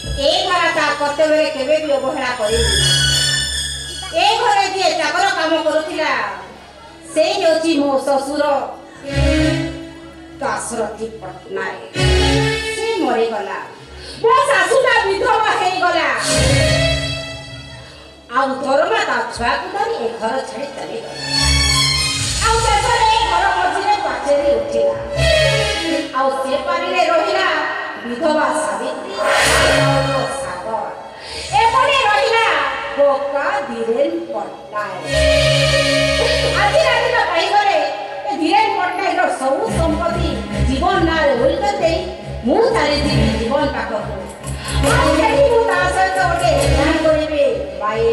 ए घरा ता कर्तव्य केबे भी अवहेला करेनी ए घरे जे चाकर काम करूथिला से होची मो ससुर कासरती पटनायक से मरे गला मो सासुटा विधवा हे गला आउ दरमा ता छुआ को धरी ए घर छाड़ी चली गला आउ शेषरे ए घर मझिरे पाचेरी उठिला आउ से पारिले रहिला विधवा सावित्री सागर एपरे रहिला बोका धीरेन पटनायक आज रात पाई गरे धीरेन पटनायक सब संपत्ति जीवन ना होल करते मु तारे जीवन पाखको आ जेडी मु ता सहित ओटे ध्यान करिबे बाई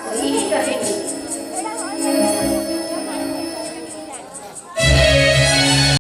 ସ୍ତ୍ରୀ ହେଇକି